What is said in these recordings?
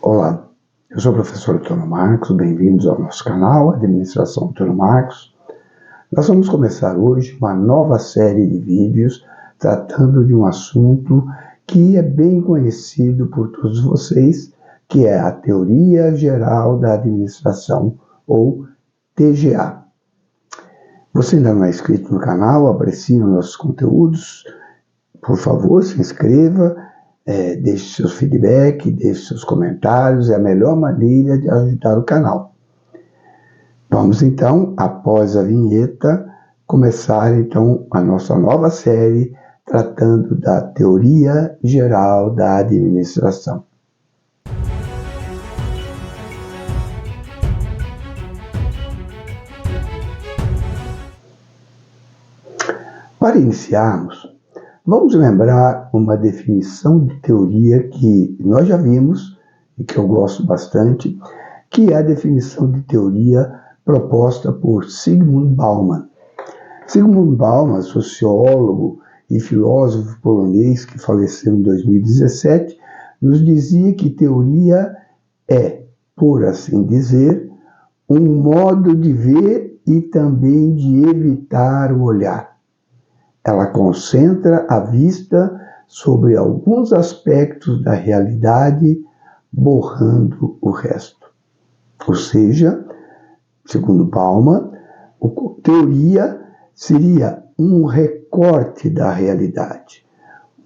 Olá, eu sou o professor Antônio Marcos, bem-vindos ao nosso canal Administração Antônio Marcos. Nós vamos começar hoje uma nova série de vídeos tratando de um assunto que é bem conhecido por todos vocês, que é a Teoria Geral da Administração, ou TGA. Você ainda não é inscrito no canal, aprecie os nossos conteúdos, por favor, se inscreva, deixe seus feedback, deixe seus comentários, é a melhor maneira de ajudar o canal. Vamos então, após a vinheta, começar então a nossa nova série tratando da Teoria Geral da Administração. Para iniciarmos, vamos lembrar uma definição de teoria que nós já vimos e que eu gosto bastante, que é a definição de teoria proposta por Zygmunt Bauman. Zygmunt Bauman, sociólogo e filósofo polonês que faleceu em 2017, nos dizia que teoria é, por assim dizer, um modo de ver e também de evitar o olhar. Ela concentra a vista sobre alguns aspectos da realidade, borrando o resto. Ou seja, segundo Bauman, teoria seria um recorte da realidade.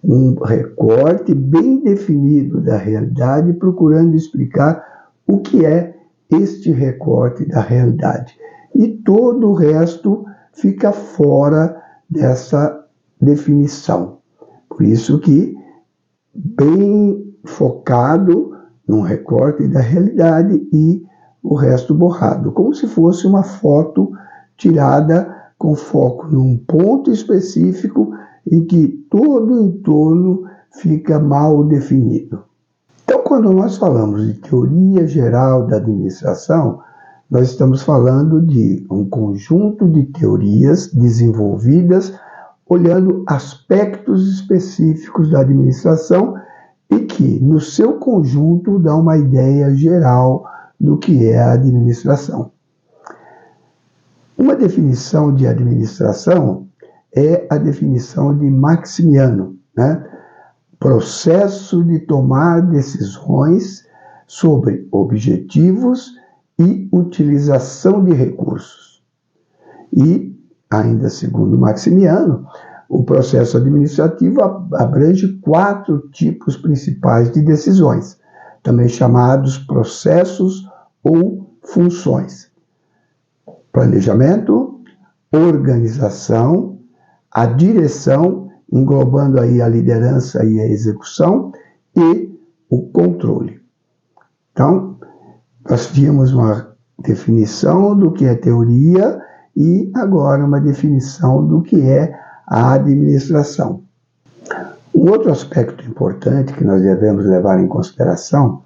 Um recorte bem definido da realidade, procurando explicar o que é este recorte da realidade. E todo o resto fica fora dessa definição. Por isso que, bem focado num recorte da realidade e o resto borrado, como se fosse uma foto tirada com foco num ponto específico em que todo o entorno fica mal definido. Então, quando nós falamos de teoria geral da administração, nós estamos falando de um conjunto de teorias desenvolvidas olhando aspectos específicos da administração e que, no seu conjunto, dá uma ideia geral do que é a administração. Uma definição de administração é a definição de Maximiano, Processo de tomar decisões sobre objetivos e utilização de recursos. E, ainda segundo Maximiano, o processo administrativo abrange 4 tipos principais de decisões, também chamados processos ou funções: planejamento, organização, a direção, englobando aí a liderança e a execução, e o controle. Então, nós vimos uma definição do que é teoria e agora uma definição do que é a administração. Um outro aspecto importante que nós devemos levar em consideração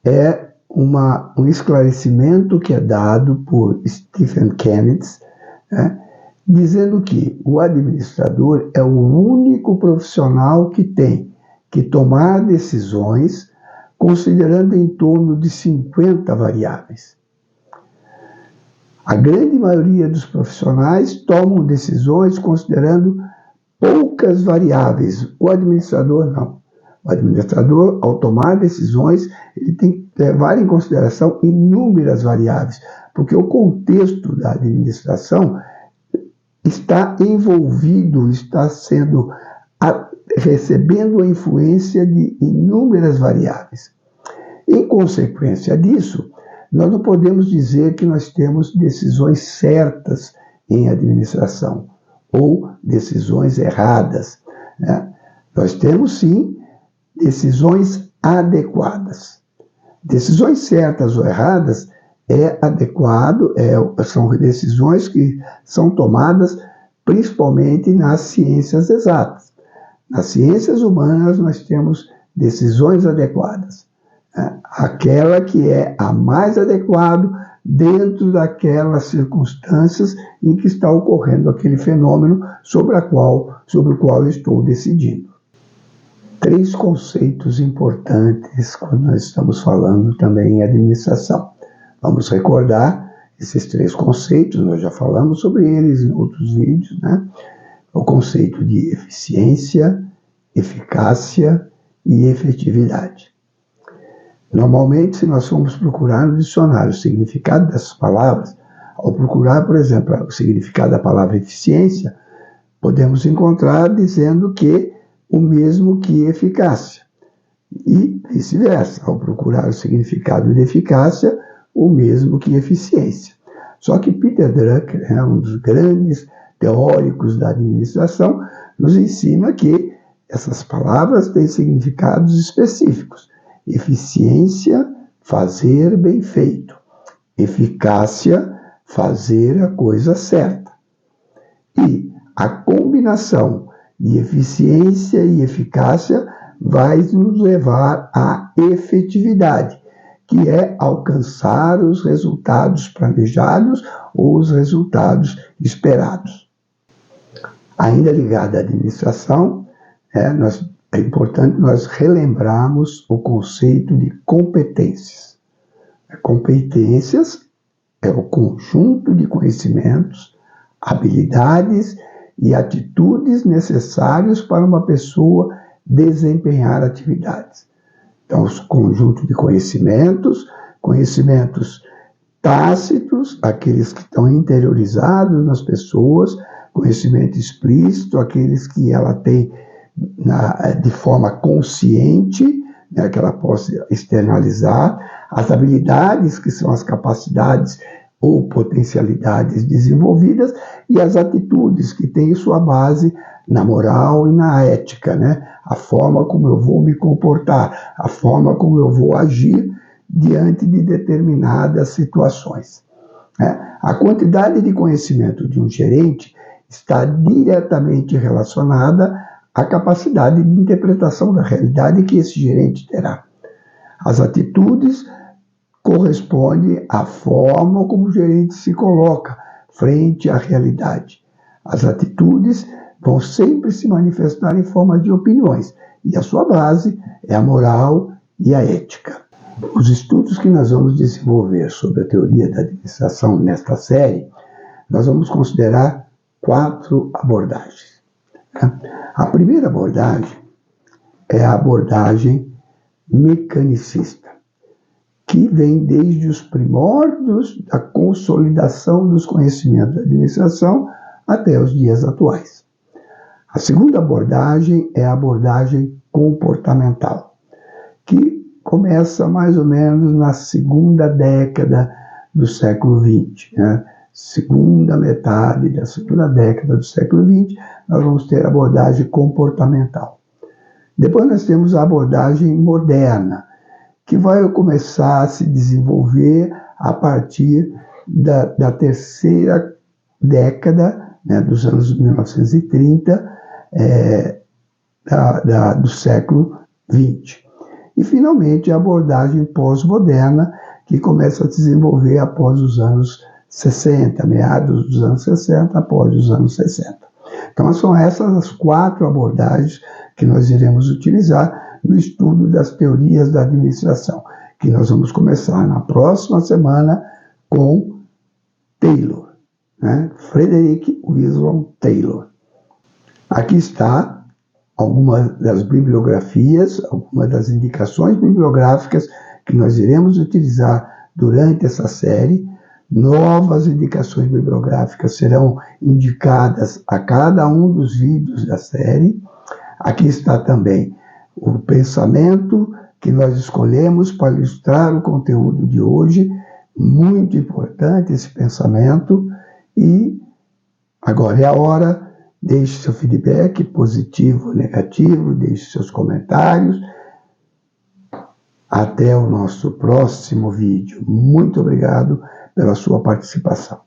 é um esclarecimento que é dado por Stephen Kennedy, dizendo que o administrador é o único profissional que tem que tomar decisões considerando em torno de 50 variáveis. A grande maioria dos profissionais tomam decisões considerando poucas variáveis. O administrador não. O administrador, ao tomar decisões, ele tem que levar em consideração inúmeras variáveis, porque o contexto da administração está envolvido, está recebendo a influência de inúmeras variáveis. Em consequência disso, nós não podemos dizer que nós temos decisões certas em administração ou decisões erradas. Nós temos, sim, decisões adequadas. Decisões certas ou erradas são decisões que são tomadas principalmente nas ciências exatas. Nas ciências humanas, nós temos decisões adequadas. Aquela que é a mais adequada dentro daquelas circunstâncias em que está ocorrendo aquele fenômeno sobre o qual eu estou decidindo. 3 conceitos importantes quando nós estamos falando também em administração. Vamos recordar esses 3 conceitos, nós já falamos sobre eles em outros vídeos, né? O conceito de eficiência, eficácia e efetividade. Normalmente, se nós formos procurar no dicionário o significado dessas palavras, ao procurar, por exemplo, o significado da palavra eficiência, podemos encontrar dizendo que o mesmo que eficácia. E vice-versa, ao procurar o significado de eficácia, o mesmo que eficiência. Só que Peter Drucker, um dos grandes teóricos da administração, nos ensina que essas palavras têm significados específicos. Eficiência, fazer bem feito. Eficácia, fazer a coisa certa. E a combinação de eficiência e eficácia vai nos levar à efetividade, que é alcançar os resultados planejados ou os resultados esperados. Ainda ligado à administração, é importante nós relembrarmos o conceito de competências. Competências é o conjunto de conhecimentos, habilidades e atitudes necessários para uma pessoa desempenhar atividades. Então, os conjuntos de conhecimentos tácitos, aqueles que estão interiorizados nas pessoas, conhecimento explícito, aqueles que ela tem de forma consciente, que ela possa externalizar, as habilidades, que são as capacidades ou potencialidades desenvolvidas, e as atitudes, que têm sua base na moral e na ética, a forma como eu vou me comportar, a forma como eu vou agir diante de determinadas situações. A quantidade de conhecimento de um gerente está diretamente relacionada à capacidade de interpretação da realidade que esse gerente terá. As atitudes correspondem à forma como o gerente se coloca frente à realidade. As atitudes vão sempre se manifestar em forma de opiniões, e a sua base é a moral e a ética. Os estudos que nós vamos desenvolver sobre a teoria da administração nesta série, nós vamos considerar 4 abordagens. A primeira abordagem é a abordagem mecanicista, que vem desde os primórdios da consolidação dos conhecimentos da administração até os dias atuais. A segunda abordagem é a abordagem comportamental, que começa mais ou menos na segunda década do século XX. Segunda metade da segunda década do século XX, nós vamos ter a abordagem comportamental. Depois nós temos a abordagem moderna, que vai começar a se desenvolver a partir da terceira década, dos anos 1930, do século XX. E, finalmente, a abordagem pós-moderna, que começa a se desenvolver após os anos 60, meados dos anos 60, após os anos 60. Então, são essas as 4 abordagens que nós iremos utilizar no estudo das teorias da administração, que nós vamos começar na próxima semana com Taylor, Frederick Winslow Taylor. Aqui está algumas das bibliografias, algumas das indicações bibliográficas que nós iremos utilizar durante essa série. Novas indicações bibliográficas serão indicadas a cada um dos vídeos da série. Aqui está também o pensamento que nós escolhemos para ilustrar o conteúdo de hoje. Muito importante esse pensamento. E agora é a hora. Deixe seu feedback, positivo ou negativo, deixe seus comentários. Até o nosso próximo vídeo. Muito obrigado pela sua participação.